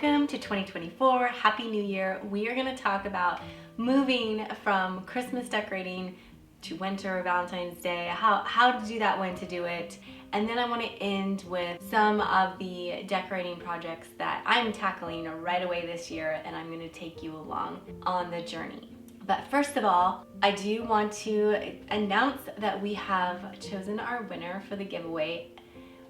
Welcome to 2024. Happy New Year. We are going to talk about moving from Christmas decorating to winter, Valentine's Day, how to do that, when to do it. And then I want to end with some of the decorating projects that I'm tackling right away this year, and I'm going to take you along on the journey. But first of all, I do want to announce that we have chosen our winner for the giveaway.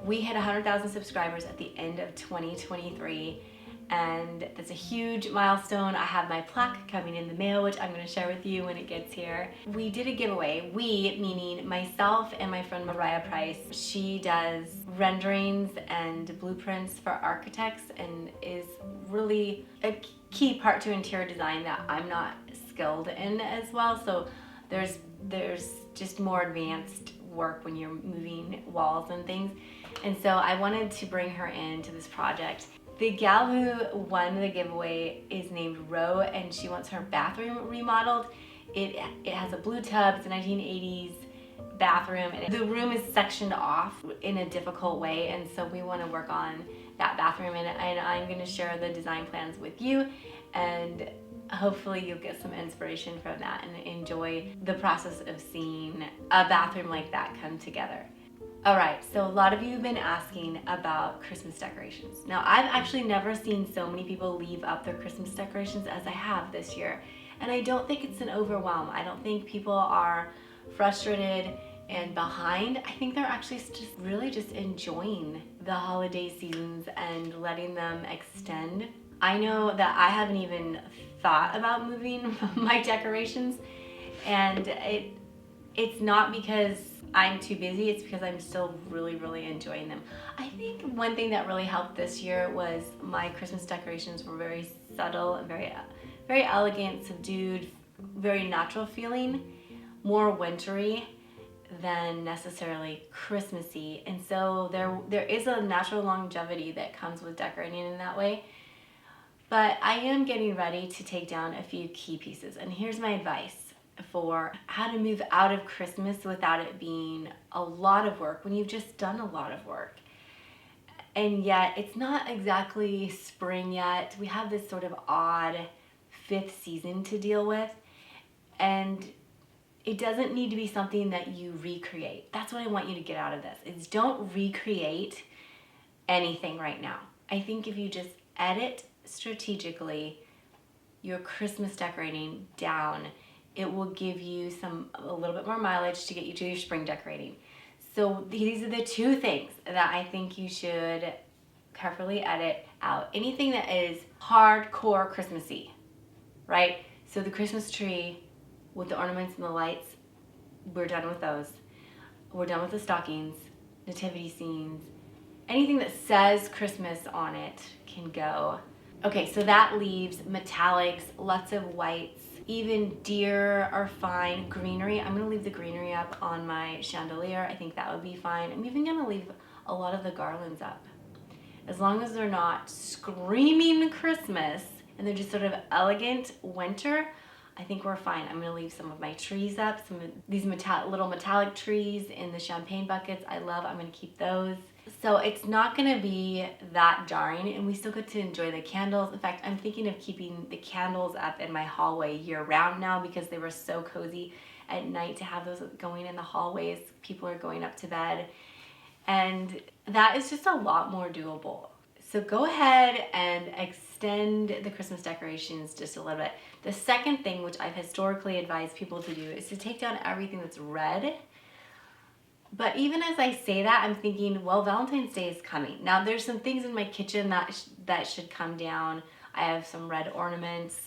We hit 100,000 subscribers at the end of 2023, and that's a huge milestone. I have my plaque coming in the mail, which I'm going to share with you when it gets here. We did a giveaway. We, meaning myself and my friend Mariah Price. She does renderings and blueprints for architects and is really a key part to interior design that I'm not skilled in as well. So there's just more advanced work when you're moving walls and things. And so I wanted to bring her into this project. The gal who won the giveaway is named Ro, and she wants her bathroom remodeled. It has a blue tub. It's a 1980s bathroom, and the room is sectioned off in a difficult way, and so we want to work on that bathroom, and I'm going to share the design plans with you, and hopefully you'll get some inspiration from that and enjoy the process of seeing a bathroom like that come together. All right, so a lot of you have been asking about Christmas decorations. Now, I've actually never seen so many people leave up their Christmas decorations as I have this year. And I don't think it's an overwhelm. I don't think people are frustrated and behind. I think they're actually just enjoying the holiday seasons and letting them extend. I know that I haven't even thought about moving my decorations, and it's not because I'm too busy, it's because I'm still really enjoying them. I think one thing that really helped this year was my Christmas decorations were very subtle and very elegant, subdued, very natural feeling, more wintry than necessarily Christmassy. And so there is a natural longevity that comes with decorating in that way. But I am getting ready to take down a few key pieces, and here's my advice for how to move out of Christmas without it being a lot of work when you've just done a lot of work. And yet it's not exactly spring yet. We have this sort of odd fifth season to deal with, and it doesn't need to be something that you recreate. That's what I want you to get out of this, is don't recreate anything right now. I think if you just edit strategically your Christmas decorating down, it will give you a little bit more mileage to get you to your spring decorating. So these are the two things that I think you should carefully edit out. Anything that is hardcore Christmassy, right? So the Christmas tree with the ornaments and the lights, we're done with those. We're done with the stockings, nativity scenes. Anything that says Christmas on it can go. Okay, so that leaves metallics, lots of whites. Even deer are fine. Greenery, I'm gonna leave the greenery up on my chandelier. I think that would be fine. I'm even gonna leave a lot of the garlands up. As long as they're not screaming Christmas and they're just sort of elegant winter, I think we're fine. I'm gonna leave some of my trees up, some of these little metallic trees in the champagne buckets I love. I'm gonna keep those. So it's not gonna be that jarring, and we still get to enjoy the candles. In fact, I'm thinking of keeping the candles up in my hallway year round now because they were so cozy at night to have those going in the hallways. People are going up to bed, and that is just a lot more doable. So go ahead and extend the Christmas decorations just a little bit. The second thing, which I've historically advised people to do, is to take down everything that's red. But even as I say that, I'm thinking, well, Valentine's Day is coming. Now, there's some things in my kitchen that should come down. I have some red ornaments,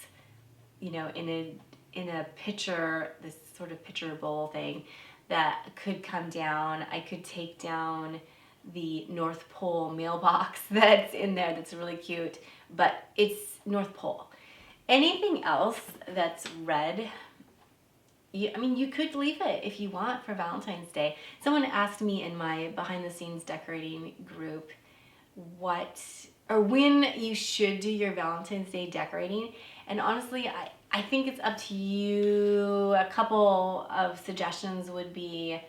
you know, in a pitcher, this sort of pitcher bowl thing that could come down. I could take down the North Pole mailbox that's in there that's really cute, but it's North Pole. Anything else that's red, you could leave it if you want for Valentine's Day. Someone asked me in my behind the scenes decorating group when you should do your Valentine's Day decorating. And honestly, I think it's up to you. A couple of suggestions would be,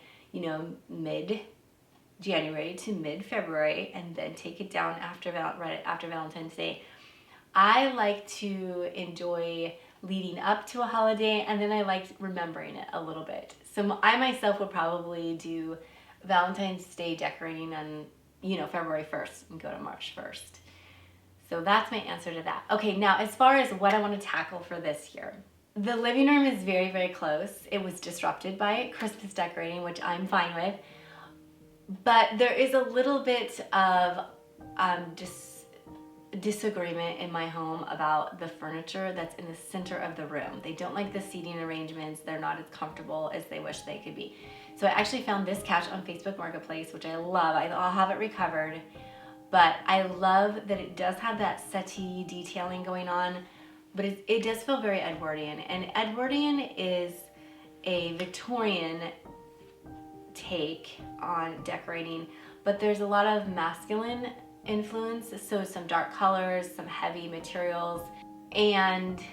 mid-January to mid-February, and then take it down right after Valentine's Day. I like to enjoy leading up to a holiday, and then I like remembering it a little bit. So I myself would probably do Valentine's Day decorating on, February 1st and go to March 1st. So that's my answer to that. Okay, now as far as what I want to tackle for this year, the living room is very, very close. It was disrupted by Christmas decorating, which I'm fine with. But there is a little bit of disagreement in my home about the furniture that's in the center of the room. They don't like the seating arrangements. They're not as comfortable as they wish they could be. So I actually found this couch on Facebook Marketplace, which I love. I'll have it recovered. But I love that it does have that settee detailing going on, but it does feel very Edwardian. And Edwardian is a Victorian take on decorating, but there's a lot of masculine influence, so some dark colors, some heavy materials, and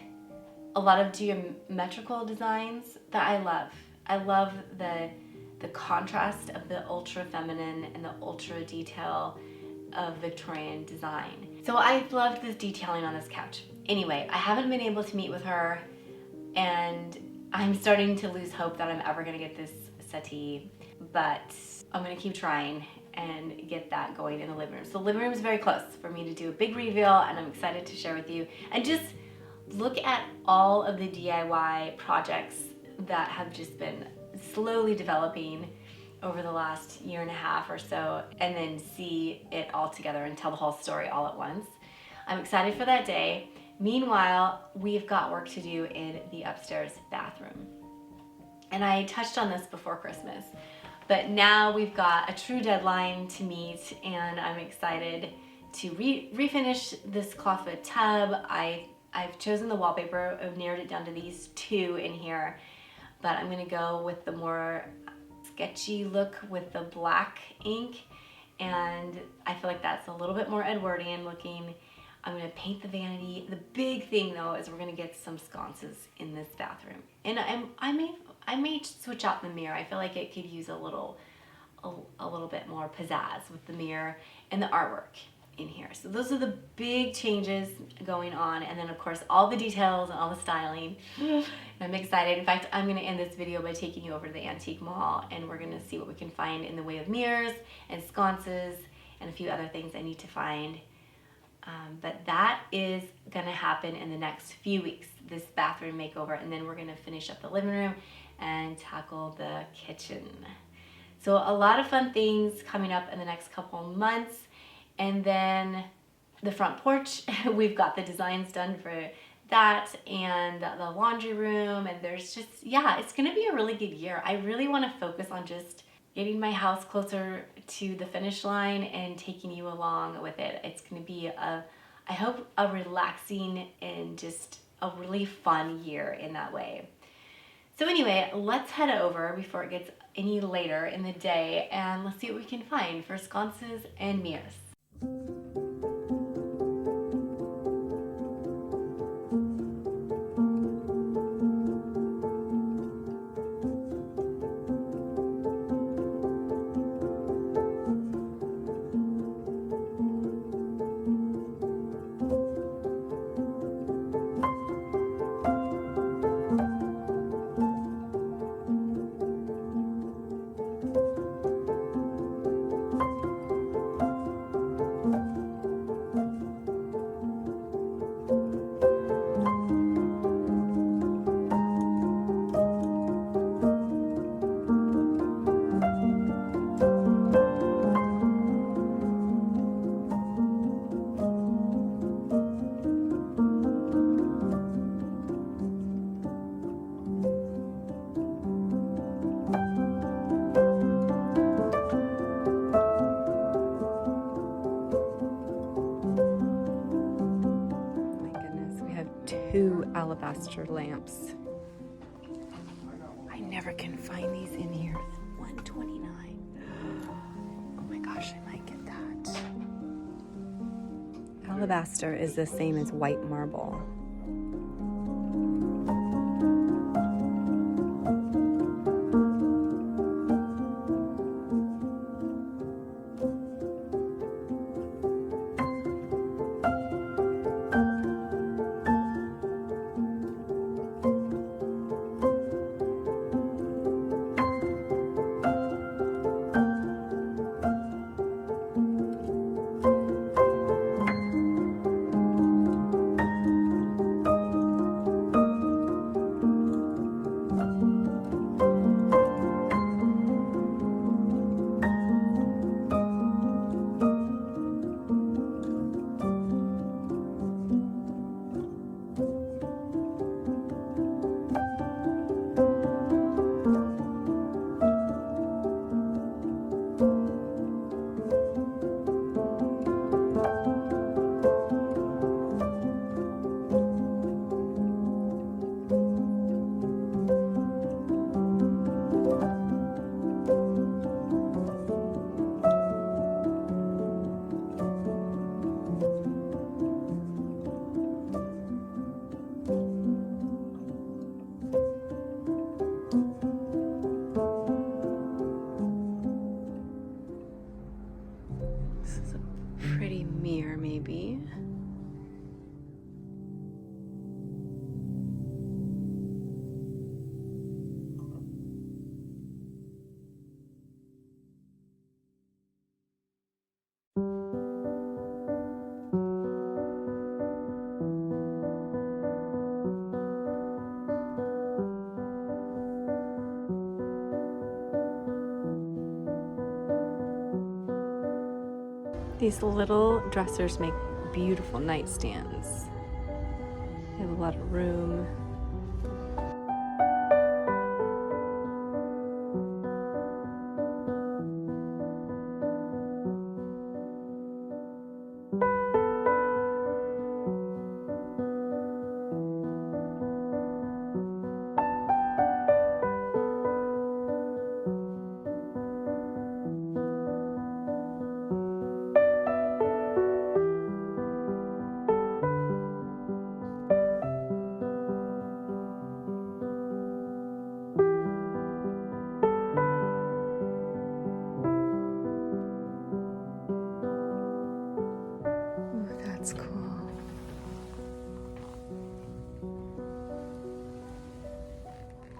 a lot of geometrical designs that I love. I love the contrast of the ultra feminine and the ultra detail of Victorian design. So I loved this detailing on this couch. Anyway, I haven't been able to meet with her, and I'm starting to lose hope that I'm ever gonna get this settee, but I'm gonna keep trying and get that going in the living room. So the living room is very close for me to do a big reveal, and I'm excited to share with you. And just look at all of the DIY projects that have just been slowly developing over the last year and a half or so, and then see it all together and tell the whole story all at once. I'm excited for that day. Meanwhile, we've got work to do in the upstairs bathroom. And I touched on this before Christmas, but now we've got a true deadline to meet, and I'm excited to refinish this clawfoot tub. I've chosen the wallpaper. I've narrowed it down to these two in here, but I'm gonna go with the more sketchy look with the black ink, and I feel like that's a little bit more Edwardian looking. I'm gonna paint the vanity. The big thing though is we're gonna get some sconces in this bathroom, and I may switch out the mirror. I feel like it could use a little bit more pizzazz with the mirror and the artwork in here. So those are the big changes going on, and then of course all the details and all the styling. I'm excited. In fact, I'm going to end this video by taking you over to the antique mall, and we're going to see what we can find in the way of mirrors and sconces and a few other things I need to find. But that is going to happen in the next few weeks, this bathroom makeover, and then we're going to finish up the living room and tackle the kitchen. So a lot of fun things coming up in the next couple months. And then the front porch, we've got the designs done for that, and the laundry room, and there's just, yeah, it's gonna be a really good year. I really wanna focus on just getting my house closer to the finish line and taking you along with it. It's gonna be I hope a relaxing and just a really fun year in that way. So anyway, let's head over before it gets any later in the day, and let's see what we can find for sconces and mirrors. Two alabaster lamps. I never can find these in here. $129. Oh my gosh, I might get that. Alabaster is the same as white marble. These little dressers make beautiful nightstands. They have a lot of room. That's cool.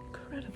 Incredible.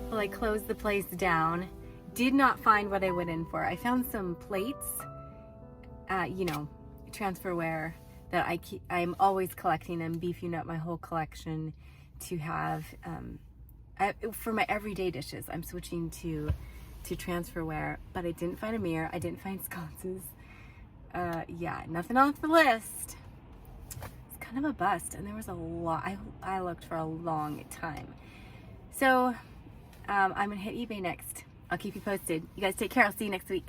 Well, I closed the place down. Did not find what I went in for. I found some plates, you know, transferware that I'm always collecting and beefing up my whole collection to have for my everyday dishes. I'm switching to transferware, but I didn't find a mirror. I didn't find sconces. Yeah, nothing off the list. It's kind of a bust, and there was a lot. I looked for a long time. So I'm gonna hit eBay next. I'll keep you posted. You guys take care. I'll see you next week.